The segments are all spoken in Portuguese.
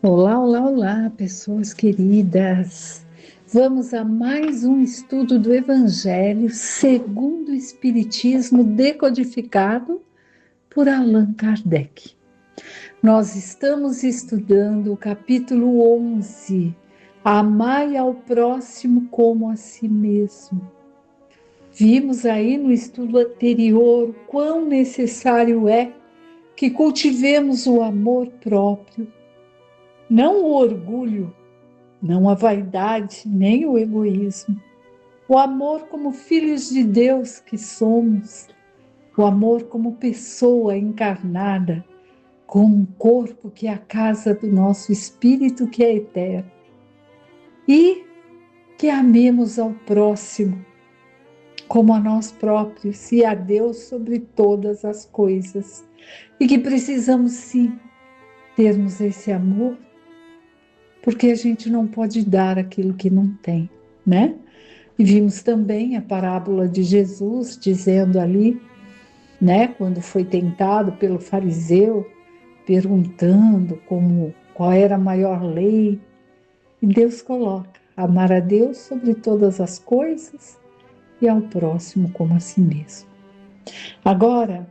Olá, olá, olá, pessoas queridas. Vamos a mais um estudo do Evangelho segundo o Espiritismo decodificado por Allan Kardec. Nós estamos estudando o capítulo 11, Amai ao próximo como a si mesmo. Vimos aí no estudo anterior quão necessário é que cultivemos o amor próprio, não o orgulho, não a vaidade, nem o egoísmo. O amor como filhos de Deus que somos, o amor como pessoa encarnada, como um corpo que é a casa do nosso espírito que é eterno. E que amemos ao próximo como a nós próprios e a Deus sobre todas as coisas. E que precisamos sim termos esse amor, porque a gente não pode dar aquilo que não tem, né? E vimos também a parábola de Jesus dizendo ali, né, quando foi tentado pelo fariseu, perguntando qual era a maior lei, e Deus coloca: amar a Deus sobre todas as coisas e ao próximo como a si mesmo. Agora,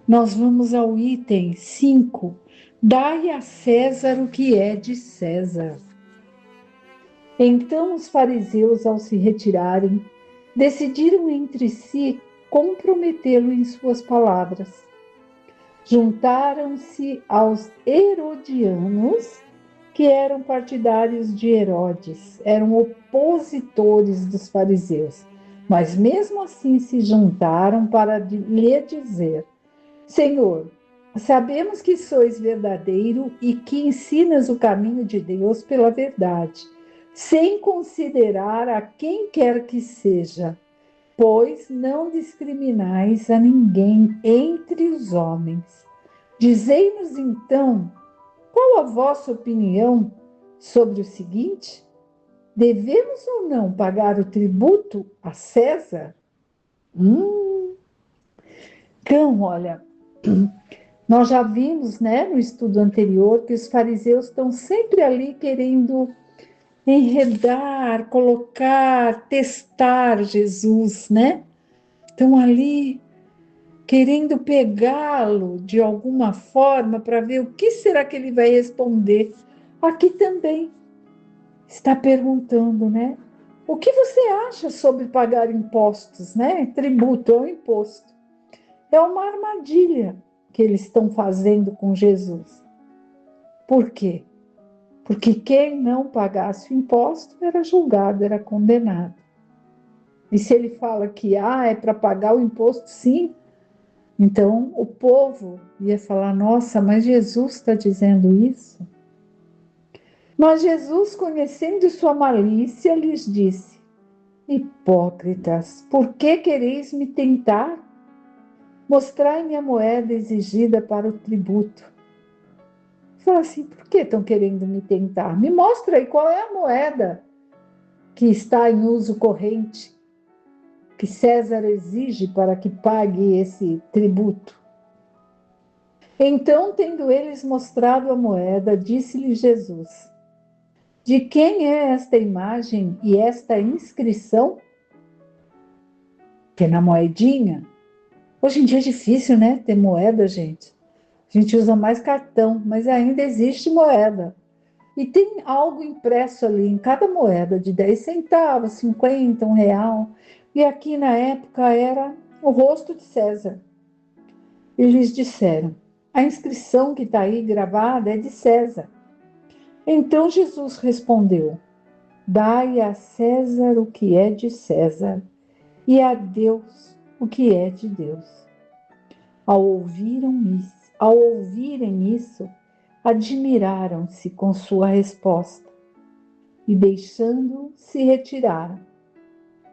nós vamos ao item 5, dai a César o que é de César. Então os fariseus, ao se retirarem, decidiram entre si comprometê-lo em suas palavras. Juntaram-se aos herodianos, que eram partidários de Herodes, eram opositores dos fariseus, mas mesmo assim se juntaram para lhe dizer: Senhor, sabemos que sois verdadeiro e que ensinas o caminho de Deus pela verdade, sem considerar a quem quer que seja, pois não discriminais a ninguém entre os homens. Dizei-nos então, qual a vossa opinião sobre o seguinte: devemos ou não pagar o tributo a César? Então, olha, nós já vimos, né, no estudo anterior, que os fariseus estão sempre ali querendo enredar, colocar, testar Jesus, né? Estão ali querendo pegá-lo de alguma forma para ver o que será que ele vai responder. Aqui também está perguntando, né? O que você acha sobre pagar impostos, né? Tributo é um imposto. É uma armadilha que eles estão fazendo com Jesus. Por quê? Porque quem não pagasse o imposto era julgado, era condenado. E se ele fala que é para pagar o imposto, sim, então o povo ia falar: nossa, mas Jesus está dizendo isso? Mas Jesus, conhecendo sua malícia, lhes disse: hipócritas, por que quereis me tentar? Mostrai-me a moeda exigida para o tributo. Fala assim: por que estão querendo me tentar? Me mostra aí qual é a moeda que está em uso corrente, que César exige para que pague esse tributo. Então, tendo eles mostrado a moeda, disse-lhe Jesus: de quem é esta imagem e esta inscrição? Que é na moedinha. Hoje em dia é difícil, né, ter moeda, gente. A gente usa mais cartão, mas ainda existe moeda. E tem algo impresso ali em cada moeda, de 10 centavos, 50, R$ 1. E aqui na época era o rosto de César. E lhes disseram: a inscrição que está aí gravada é de César. Então Jesus respondeu: dai a César o que é de César, e a Deus o que é de Deus. Ao ouvirem isso, admiraram-se com sua resposta e, deixando, se retiraram.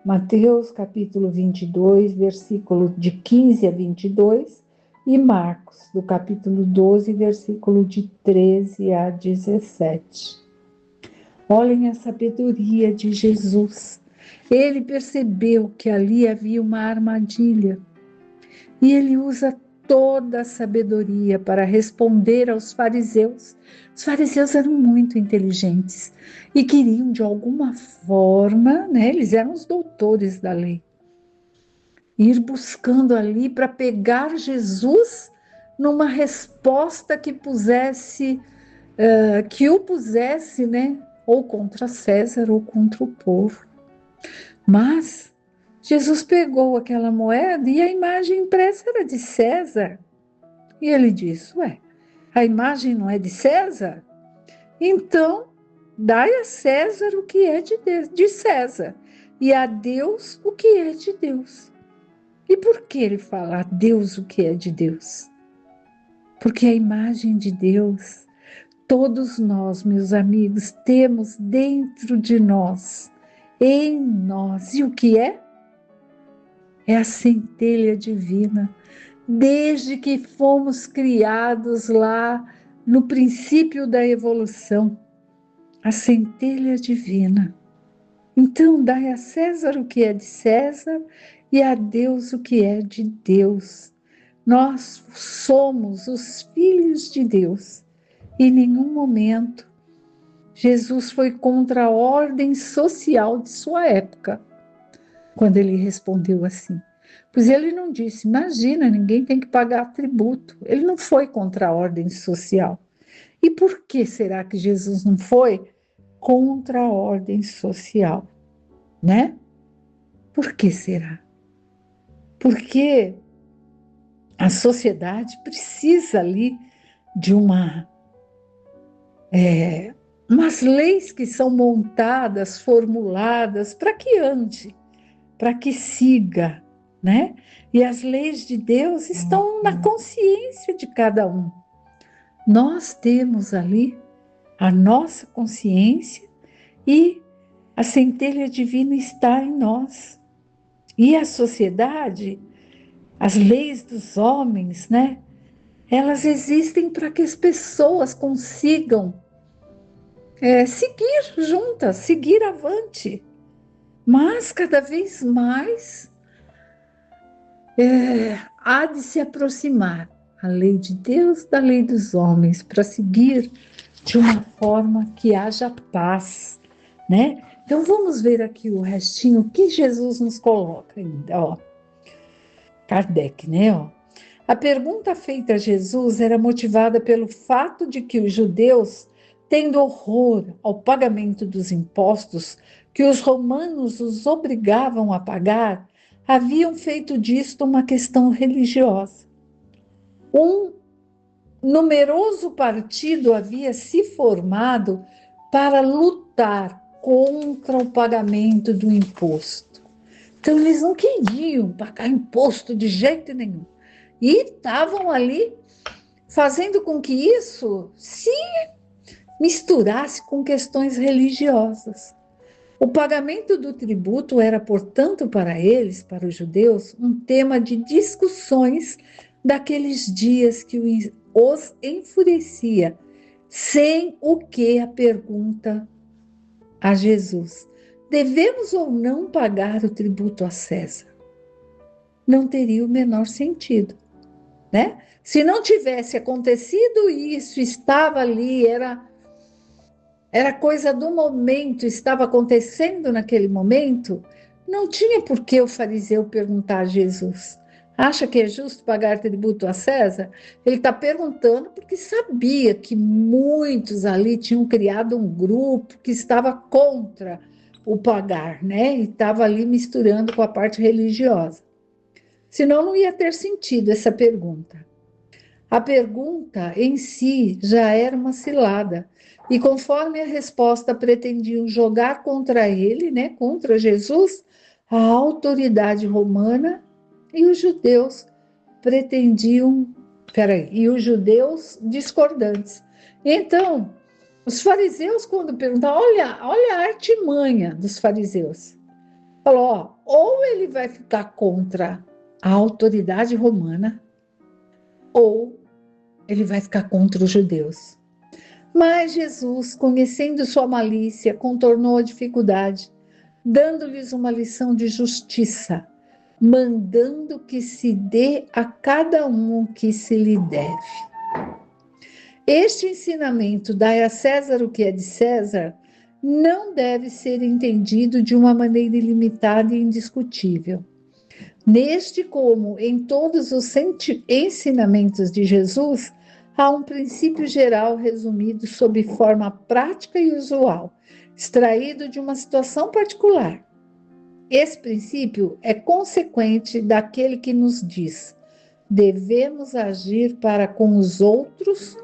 Mateus capítulo 22, versículo de 15 a 22, e Marcos, do capítulo 12, versículo de 13 a 17. Olhem a sabedoria de Jesus. Ele percebeu que ali havia uma armadilha e ele usa toda a sabedoria para responder aos fariseus. Os fariseus eram muito inteligentes e queriam, de alguma forma, né, eles eram os doutores da lei, ir buscando ali para pegar Jesus numa resposta que o pusesse, né, ou contra César ou contra o povo. Mas Jesus pegou aquela moeda e a imagem impressa era de César. E ele disse: ué, a imagem não é de César? Então, dai a César o que é de César, e a Deus o que é de Deus. E por que ele fala a Deus o que é de Deus? Porque a imagem de Deus, todos nós, meus amigos, temos dentro de nós, em nós. E o que é? É a centelha divina. Desde que fomos criados lá no princípio da evolução, a centelha divina. Então, dai a César o que é de César e a Deus o que é de Deus. Nós somos os filhos de Deus. E em nenhum momento Jesus foi contra a ordem social de sua época, quando ele respondeu assim. Pois ele não disse, imagina, ninguém tem que pagar tributo. Ele não foi contra a ordem social. E por que será que Jesus não foi contra a ordem social, né? Por que será? Porque a sociedade precisa ali de umas leis que são montadas, formuladas, para que ande, para que siga, né? E as leis de Deus estão na consciência de cada um. Nós temos ali a nossa consciência e a centelha divina está em nós. E a sociedade, as leis dos homens, né? Elas existem para que as pessoas consigam seguir juntas, seguir avante. Mas cada vez mais há de se aproximar a lei de Deus da lei dos homens para seguir de uma forma que haja paz, né? Então vamos ver aqui o restinho que Jesus nos coloca ainda, ó. Kardec, né? Ó. A pergunta feita a Jesus era motivada pelo fato de que os judeus, tendo horror ao pagamento dos impostos que os romanos os obrigavam a pagar, haviam feito disto uma questão religiosa. Um numeroso partido havia se formado para lutar contra o pagamento do imposto. Então, eles não queriam pagar imposto de jeito nenhum. E estavam ali fazendo com que isso se misturasse com questões religiosas. O pagamento do tributo era, portanto, para eles, para os judeus, um tema de discussões daqueles dias que os enfurecia, sem o que a pergunta a Jesus: devemos ou não pagar o tributo a César? Não teria o menor sentido, né? Se não tivesse acontecido isso, estava ali, era coisa do momento, estava acontecendo naquele momento, não tinha por que o fariseu perguntar a Jesus: acha que é justo pagar tributo a César? Ele está perguntando porque sabia que muitos ali tinham criado um grupo que estava contra o pagar, né? E estava ali misturando com a parte religiosa. Senão não ia ter sentido essa pergunta. A pergunta em si já era uma cilada. E conforme a resposta pretendiam jogar contra ele, né, contra Jesus, a autoridade romana e os judeus e os judeus discordantes. Então, os fariseus, quando perguntaram, olha a artimanha dos fariseus, falou, ó, ou ele vai ficar contra a autoridade romana, ou ele vai ficar contra os judeus. Mas Jesus, conhecendo sua malícia, contornou a dificuldade, dando-lhes uma lição de justiça, mandando que se dê a cada um o que se lhe deve. Este ensinamento, dai a César o que é de César, não deve ser entendido de uma maneira ilimitada e indiscutível. Neste, como em todos os ensinamentos de Jesus, há um princípio geral resumido sob forma prática e usual, extraído de uma situação particular. Esse princípio é consequente daquele que nos diz: devemos agir para com os outros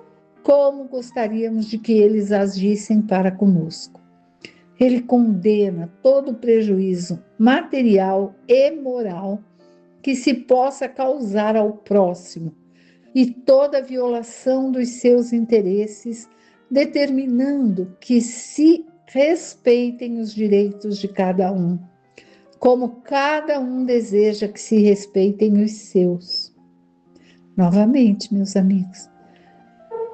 como gostaríamos de que eles agissem para conosco. Ele condena todo prejuízo material e moral que se possa causar ao próximo e toda violação dos seus interesses, determinando que se respeitem os direitos de cada um, como cada um deseja que se respeitem os seus. Novamente, meus amigos,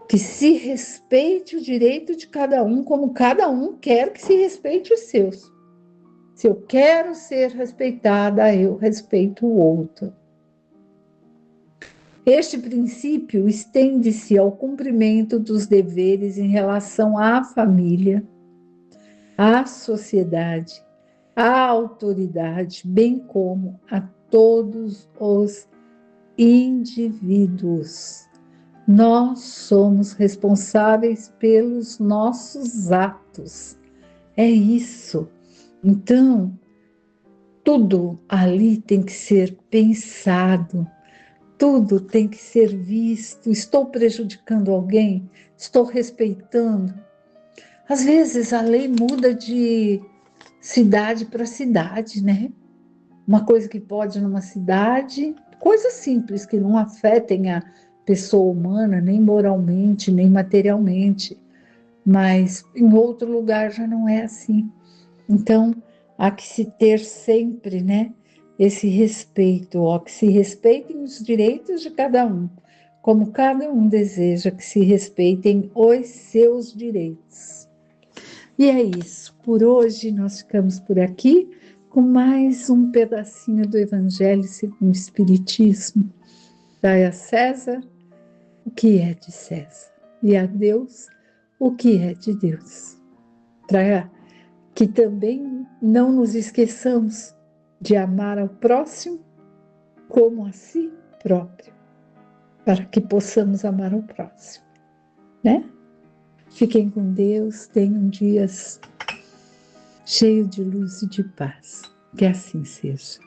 que se respeite o direito de cada um, como cada um quer que se respeite os seus. Se eu quero ser respeitada, eu respeito o outro. Este princípio estende-se ao cumprimento dos deveres em relação à família, à sociedade, à autoridade, bem como a todos os indivíduos. Nós somos responsáveis pelos nossos atos. É isso. Então, tudo ali tem que ser pensado, tudo tem que ser visto. Estou prejudicando alguém? Estou respeitando? Às vezes a lei muda de cidade para cidade, né? Uma coisa que pode numa cidade, coisas simples que não afetem a pessoa humana, nem moralmente, nem materialmente, mas em outro lugar já não é assim. Então, há que se ter sempre, né, esse respeito, ó, que se respeitem os direitos de cada um, como cada um deseja que se respeitem os seus direitos. E é isso, por hoje nós ficamos por aqui com mais um pedacinho do Evangelho segundo o Espiritismo. Dai a César o que é de César e a Deus o que é de Deus. Para que também não nos esqueçamos de amar ao próximo como a si próprio, para que possamos amar ao próximo, né? Fiquem com Deus, tenham dias cheios de luz e de paz. Que assim seja.